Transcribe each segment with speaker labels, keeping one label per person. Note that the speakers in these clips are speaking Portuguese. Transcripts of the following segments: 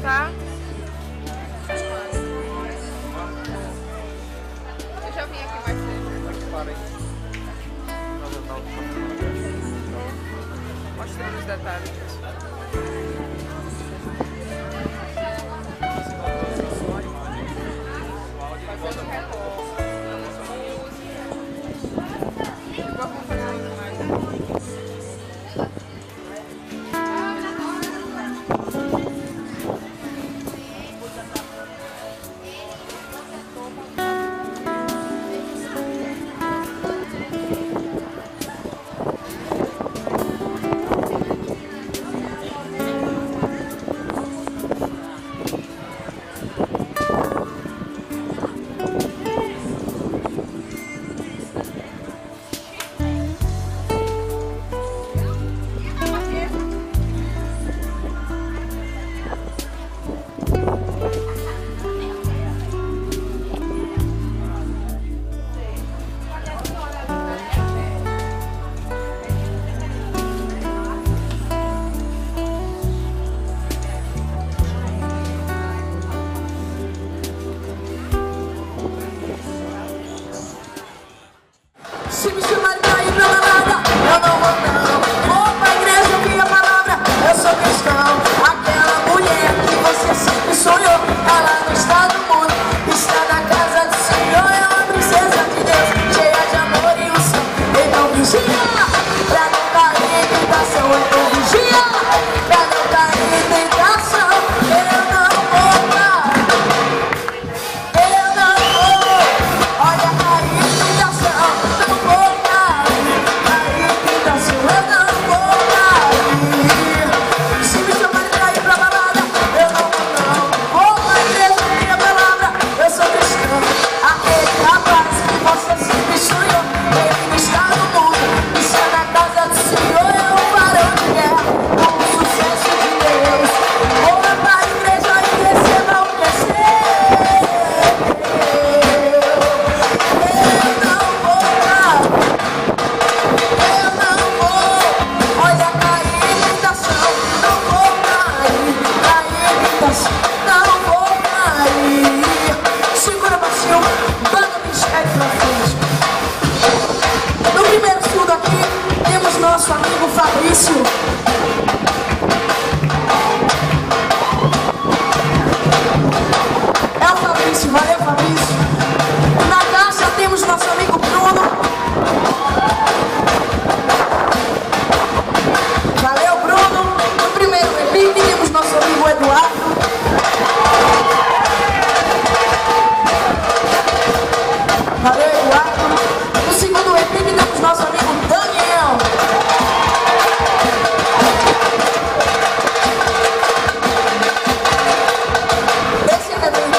Speaker 1: Tá? Eu já vim aqui mais cedo. Mostrando os detalhes. Fazendo recorte. Igual vamos fazer uma imagem.
Speaker 2: Se me chamarem pra ir pra balada, eu não vou não. Vou pra igreja ouvir a palavra, eu sou cristão. Aquela mulher que você sempre sonhou, ela não está no mundo, está na casa do Senhor. É uma princesa de Deus, cheia de amor e unção. Então vigia, pra não cair em tentação. Então vigia, pra não cair em tentação. Eu não vou cair, eu não vou. Olha, cair em tentação. No primeiro estudo aqui, temos nosso amigo Fabrício. É o Fabrício, valeu Fabrício. Na caixa temos nosso amigo Bruno. Valeu Bruno. No primeiro EP temos nosso amigo Eduardo. Valeu Eduardo. No segundo EP temos nosso amigo Daniel. Esse é bem.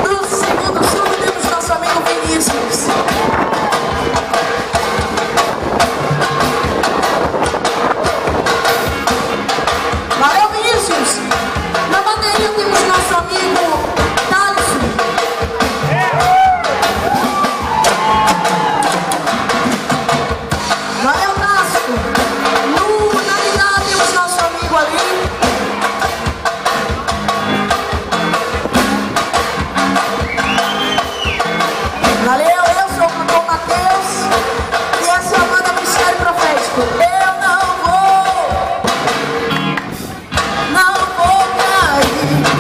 Speaker 2: No segundo surdo temos nosso amigo Vinícius. Valeu Vinícius. Na bateria temos nosso amigo Thaleson. Valeu, Tasco! Na guitarra temos nosso amigo ali. Valeu, eu sou o cantor Matheus. E essa é a banda Mistério Profético. Eu não vou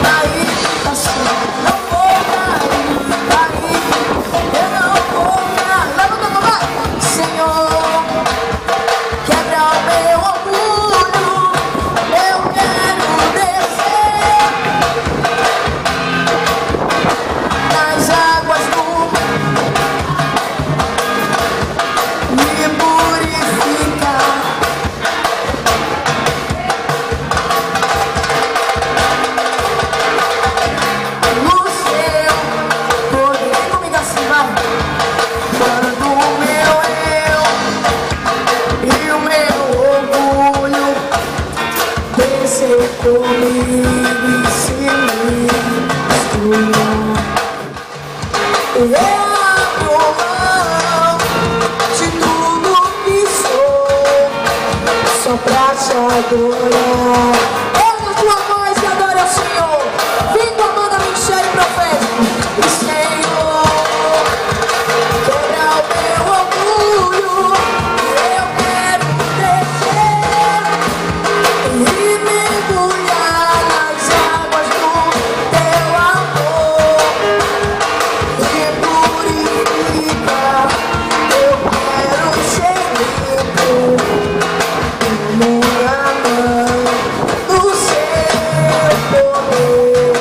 Speaker 2: cair assim. Não vou cair. Eu não vou cair. Levanta a mão, vai! Senhor, quebra o meu orgulho, eu quero descer nas águas do me purificar. No seu poder, vem comigo assim, vai. Quando o meu eu e o meu orgulho descer comigo e se misturar, eu abro mão de tudo que sou, só pra te adorar. Eu sua voz e adore ao Senhor. Vem com a banda Ministério Profético. E Senhor, quebra o meu orgulho. Eu quero descer e mergulhar nas águas do teu amor. Me purifica. Eu quero ser limpo. Minha mão do seu poder,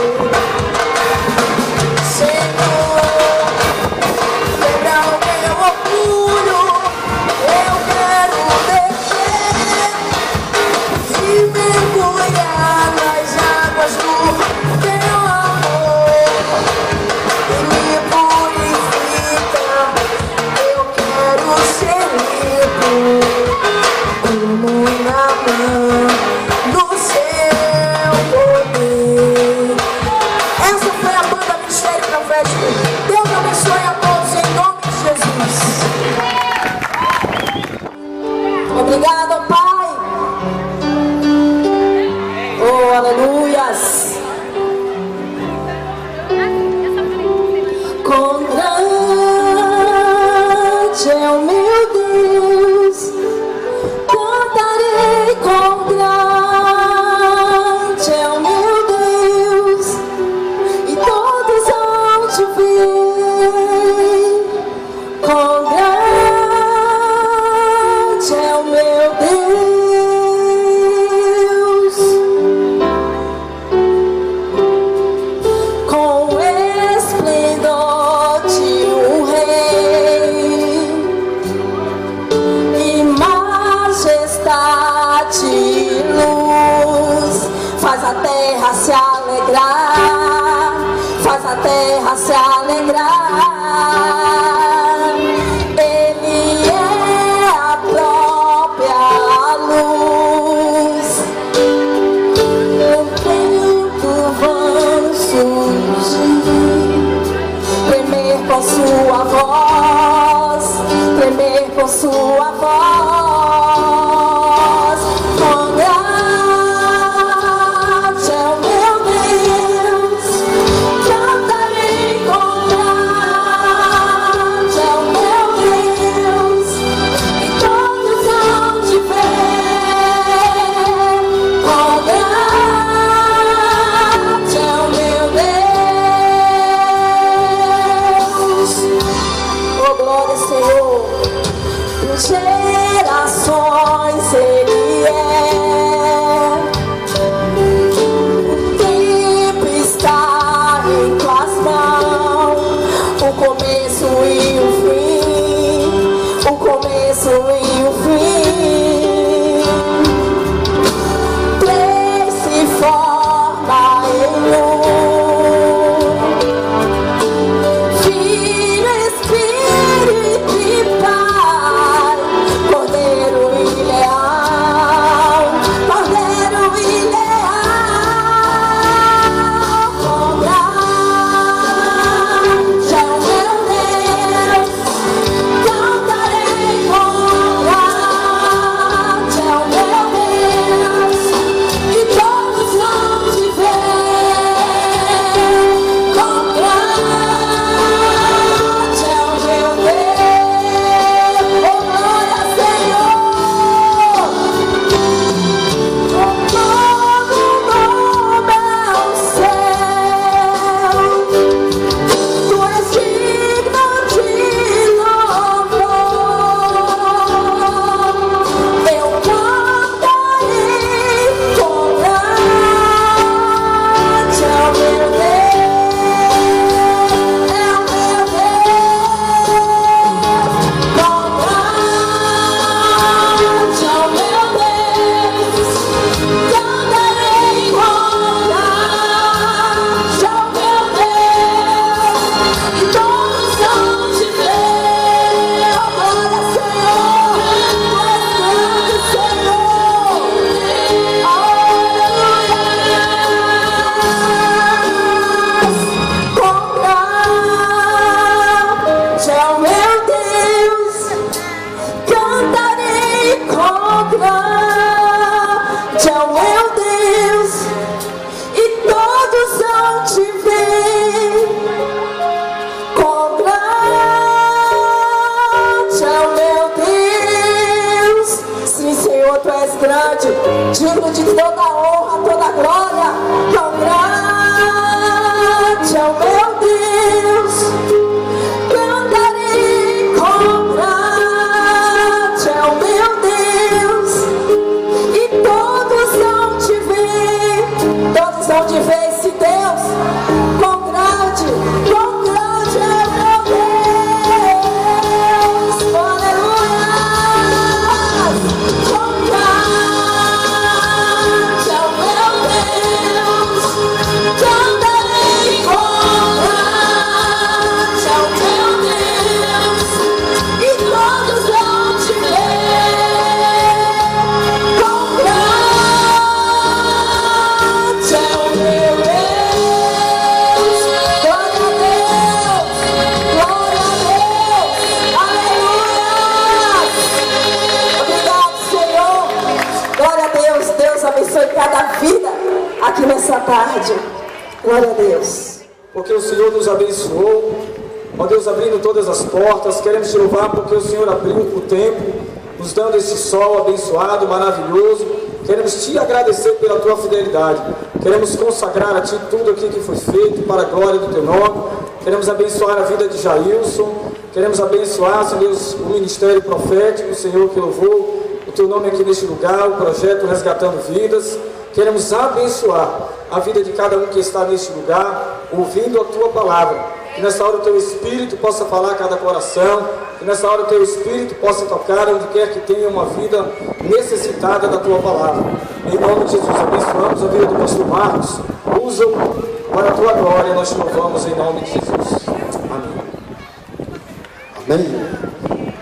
Speaker 2: Senhor, quebra o meu orgulho. Eu quero descer e mergulhar nas águas do teu amor. Me purifica. Eu quero ser limpo. Como na mão do seu poder. Essa foi a banda Ministério Profético. Deus abençoe a todos em nome de Jesus. Obrigado, Pai. Oh, aleluias. Quão grande é o meu Deus. Cantarei com grande é o meu Deus, e todos hão de ver. Com grande é o meu Deus, com esplendor de um rei. E majestade e luz, faz a terra se alegrar, faz a terra se alegrar. Ele é a própria luz. No tempo vão surgir, tremer com sua voz, tremer com sua voz. Com grande é o meu Deus, cantarei com grande é o meu Deus, e todos hão de ver. Com grande é o meu Deus. Oh, glória, Senhor. Por gerações Ele é. O tempo está em tuas mãos, o começo e o fim, o começo e o fim. Três se forma em um, Filho, Espírito e Pai, Cordeiro e leal, Cordeiro e leal. Com grande é o meu Deus, cantarei com grande é o meu Deus, e todos vão te ver. Com grande é o meu Deus. Oh, glória, Senhor. Todo nome ao céu, tu és digno de louvor. Eu cantarei com grande é o meu Deus, é o meu Deus. Com grande é o meu Deus, cantarei com grande é o meu Deus, e todos hão de ver. Oh, glória, Senhor, tu és grande, Senhor. Aleluia. Com grande é o meu Deus, cantarei com grande é o meu Deus, digno de toda a honra, toda a glória. Tão grande é o meu Deus, cantarei com grande é o meu Deus, e todos vão te ver esse Deus, com grande é o meu Deus, aleluia, com grande é o meu Deus, cantarei com grande é o meu Deus, e todos vão te ver, com grande é o meu Deus, glória a Deus, aleluia, obrigado, Senhor, glória a Deus. Deus abençoe cada vida aqui nessa tarde, glória a Deus.
Speaker 3: Porque o Senhor nos abençoou, ó Deus, abrindo todas as portas. Queremos te louvar porque o Senhor abriu o tempo, nos dando esse sol abençoado, maravilhoso. Queremos te agradecer pela tua fidelidade. Queremos consagrar a ti tudo aquilo que foi feito para a glória do teu nome. Queremos abençoar a vida de Jailson. Queremos abençoar, Senhor Deus, o ministério profético, Senhor, que louvou o teu nome aqui neste lugar, o projeto Resgatando Vidas. Queremos abençoar a vida de cada um que está neste lugar, ouvindo a tua palavra. Que nessa hora o teu Espírito possa falar a cada coração. Que nessa hora o teu Espírito possa tocar onde quer que tenha uma vida necessitada da tua palavra. Em nome de Jesus, abençoamos a vida do pastor Marcos. Usa-o para a tua glória. Nós te louvamos em nome de Jesus. Amém.
Speaker 4: Amém.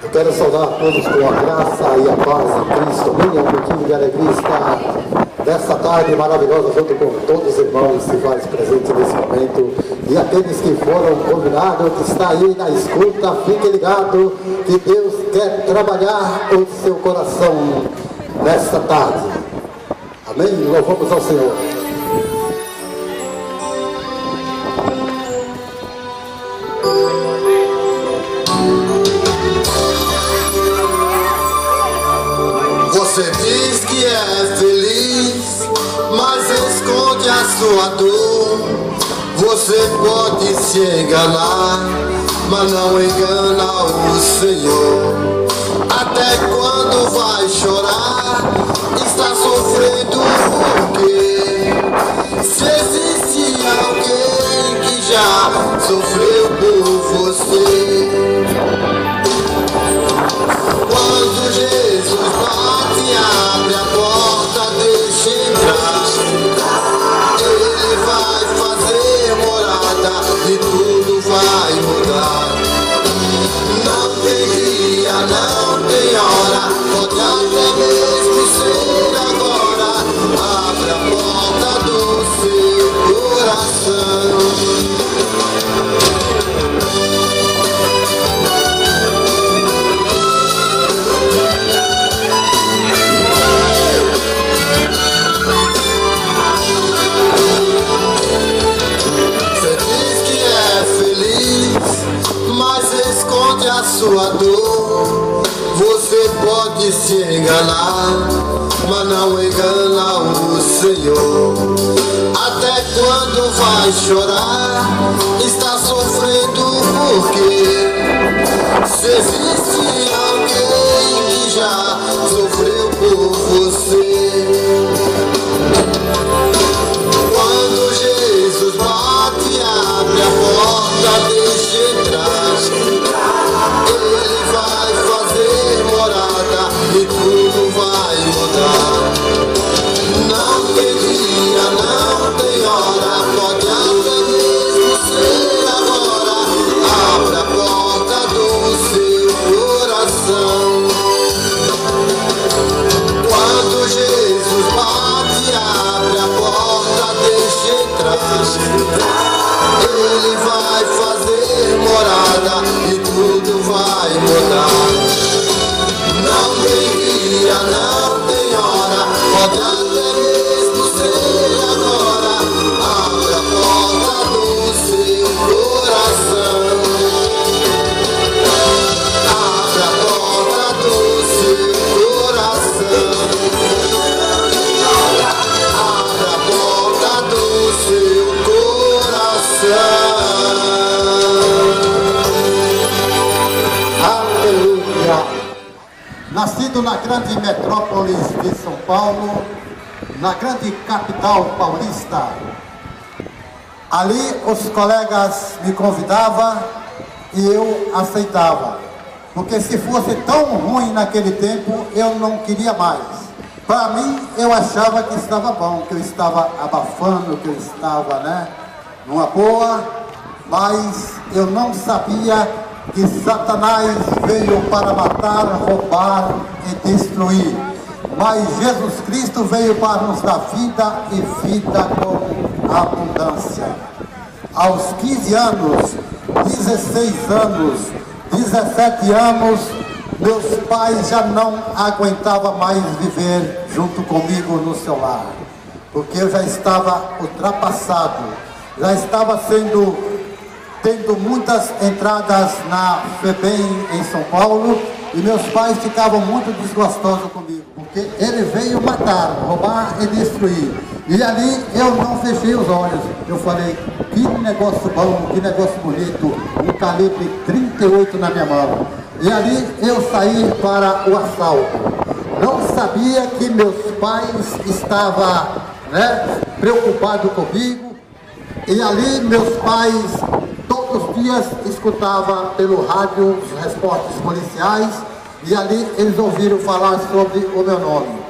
Speaker 4: Eu quero saudar a todos com a graça e a paz em Cristo. Amém. É um motivo de alegria estar nessa tarde maravilhosa junto com todos os irmãos que fazem presente nesse momento. E aqueles que foram convidados, que está aí na escuta, fique ligado que Deus quer trabalhar o seu coração nesta tarde. Amém. Louvamos ao Senhor.
Speaker 5: Você diz que é feliz, mas esconde a sua dor. Você pode se enganar, mas não engana o Senhor. Até quando vai chorar, está sofrendo porque se existe alguém que já sofreu por você. Quando Jesus bate, abre a porta, deixa entrar. Ele vai fazer morada e tudo vai mudar. Não tem dia, não tem hora, pode até mesmo ser agora. Abre a porta do seu coração. Mas esconde a sua dor. Você pode se enganar, mas não engana o Senhor. Até quando vai chorar, está sofrendo porque se existe alguém que já sofreu por você. Quando Jesus bate, abre a porta, deixa entrar. Ele vai fazer morada e tudo vai mudar. Não tem dia, não tem hora, pode até mesmo ser agora. Abre a porta do seu coração. Quando Jesus bate, abre a porta, deixa entrar. Ele vai fazer morada e tudo vai mudar. Não tem dia, não tem hora, pode até mesmo ser agora. Abre a porta do seu coração. Abre a porta do seu coração.
Speaker 4: Nascido na grande metrópole de São Paulo, na grande capital paulista. Ali os colegas me convidavam e eu aceitava. Porque se fosse tão ruim naquele tempo, eu não queria mais. Para mim, eu achava que estava bom, que eu estava abafando, que eu estava, numa boa. Mas eu não sabia que Satanás veio para matar, roubar e destruir. Mas Jesus Cristo veio para nos dar vida e vida com abundância. Aos 15 anos, 16 anos, 17 anos, meus pais já não aguentavam mais viver junto comigo no seu lar. Porque eu já estava ultrapassado, já estava tendo muitas entradas na FEBEM em São Paulo, e meus pais ficavam muito desgostosos comigo, porque ele veio matar, roubar e destruir. E ali eu não fechei os olhos, eu falei, que negócio bom, que negócio bonito, um calibre 38 na minha mão. E ali eu saí para o assalto. Não sabia que meus pais estavam preocupados comigo, e ali meus pais todos os dias escutava pelo rádio os reportes policiais, e ali eles ouviram falar sobre o meu nome.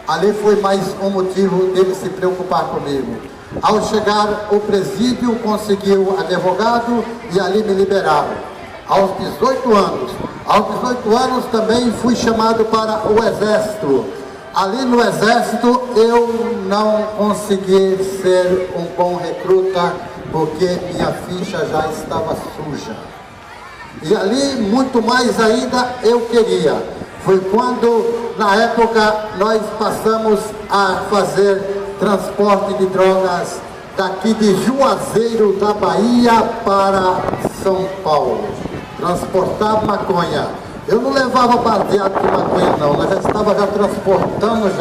Speaker 4: Ali foi mais um motivo deles se preocupar comigo. Ao chegar o presídio, conseguiu advogado e ali me liberaram. Aos 18 anos também fui chamado para o Exército. Ali no Exército eu não consegui ser um bom recruta, porque minha ficha já estava suja. E ali, muito mais ainda, eu queria. Foi quando, na época, nós passamos a fazer transporte de drogas daqui de Juazeiro, da Bahia, para São Paulo. Transportar maconha. Eu não levava baseado de maconha, não. Nós já estava transportando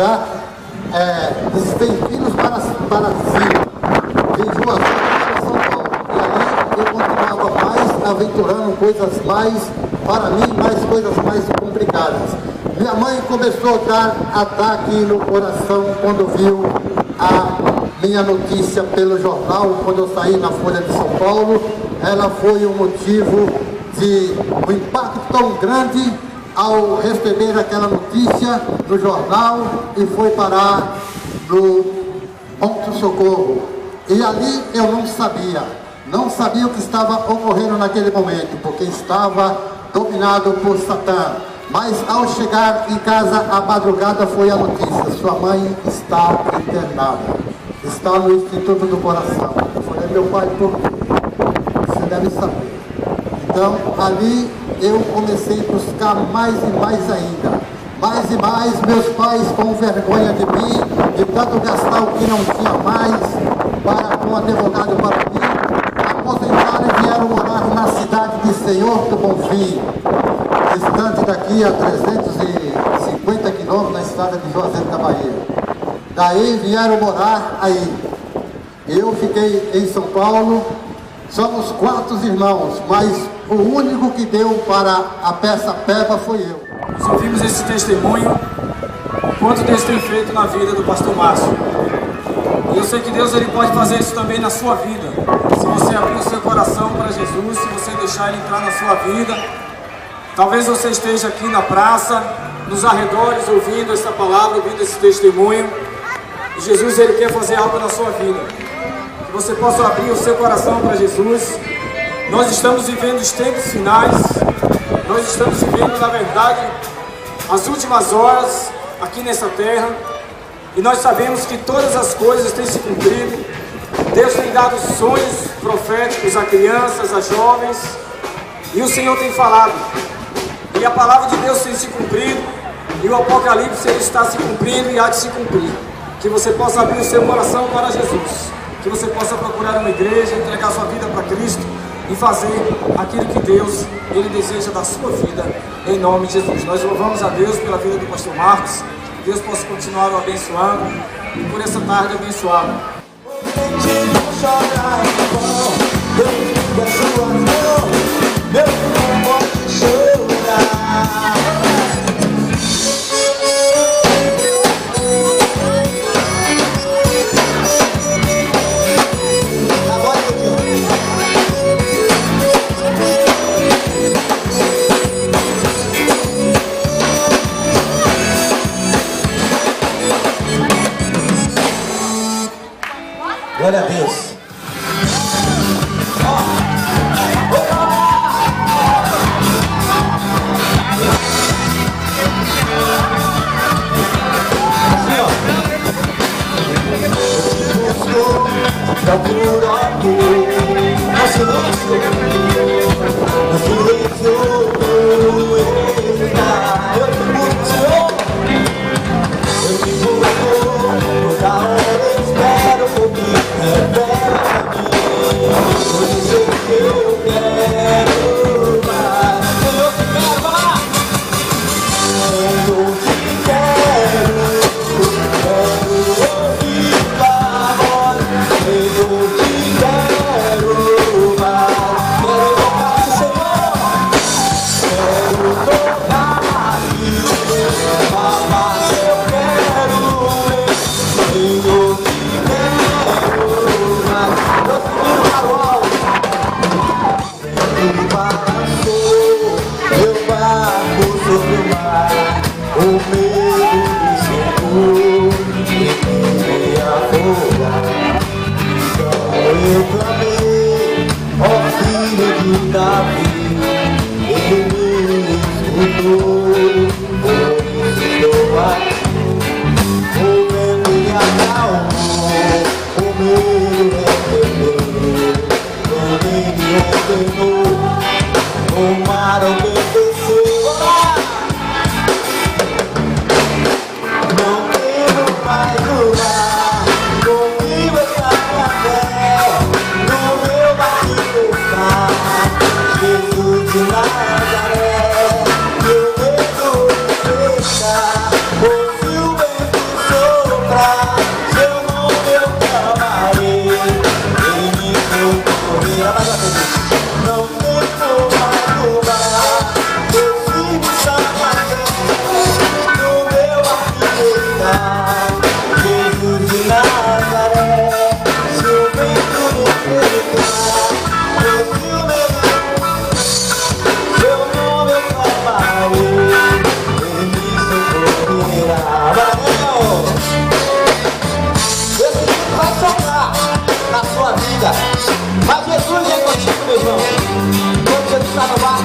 Speaker 4: 100 quilos para cima. De Juazeiro para São Paulo. E ali eu continuava mais aventurando coisas mais, para mim, coisas mais complicadas. Minha mãe começou a dar ataque no coração quando viu a minha notícia pelo jornal, quando eu saí na Folha de São Paulo. Ela foi um motivo de um impacto tão grande ao receber aquela notícia no jornal e foi parar no pronto-socorro. E ali eu não sabia o que estava ocorrendo naquele momento, porque estava dominado por Satã. Mas ao chegar em casa à madrugada foi a notícia: sua mãe está internada, está no Instituto do Coração. Eu falei, meu pai, por quê? Você deve saber. Então ali eu comecei a buscar mais e mais ainda. Mais e mais, meus pais com vergonha de mim, de tanto gastar o que não tinha mais, para um advogado para mim, aposentaram e vieram morar na cidade de Senhor do Bonfim, distante daqui a 350 quilômetros na estrada de Juazeiro da Bahia. Daí vieram morar aí. Eu fiquei em São Paulo, somos 4 irmãos, mas o único que deu para a peça Peba foi eu.
Speaker 3: Nós ouvimos esse testemunho, o quanto Deus tem feito na vida do pastor Márcio. E eu sei que Deus ele pode fazer isso também na sua vida. Se você abrir o seu coração para Jesus, se você deixar Ele entrar na sua vida. Talvez você esteja aqui na praça, nos arredores, ouvindo essa palavra, ouvindo esse testemunho. E Jesus ele quer fazer algo na sua vida. Que você possa abrir o seu coração para Jesus. Nós estamos vivendo os tempos finais. Nós estamos vivendo, na verdade, as últimas horas aqui nessa terra. E nós sabemos que todas as coisas têm se cumprido. Deus tem dado sonhos proféticos a crianças, a jovens. E o Senhor tem falado. E a palavra de Deus tem se cumprido. E o Apocalipse ele está se cumprindo e há de se cumprir. Que você possa abrir o seu coração para Jesus. Que você possa procurar uma igreja, entregar sua vida para Cristo. E fazer aquilo que Deus ele deseja da sua vida, em nome de Jesus. Nós louvamos a Deus pela vida do pastor Marcos, que Deus possa continuar o abençoando e por essa tarde abençoada. Glória a Deus.
Speaker 5: Procuro aqui no silêncio eu te busco, Senhor. Eu te busco, toda hora eu espero por ti, revela pra mim. Eu sei que eu quero mais. Senhor, te quero mais. Eu te quero ouvir tua voz. Eu te quero mais. Quero tocar, Senhor. Quero tocar mas eu quero Senhor, te quero mais. Eu subindo para o alto. Eu barco sobre o mar. O medo me cercou e me afogar. Eu clamei, ó filho de Davi, ele me escutou, por isso estou aqui. O vento me acalmou, o medo repreendeu, também me ordenou, o mar obedeceu. Não temo mais o mar, comigo está minha fé, no meu barquinho está Jesus de Nazaré. Meu medo me deixa, pois se o vento soprar, seu nome eu clamarei, ele me socorrerá. Não temo mais o mar, eu sigo está minha fé, no meu barquinho está Jesus de Nazaré. Se o vento me pegar, eu se o medo, seu nome eu clamarei, ele me socorrerá. Brasil! Esse vídeo vai soprar na sua vida, mas Jesus é contigo, meu irmão. Quando Jesus está no barco,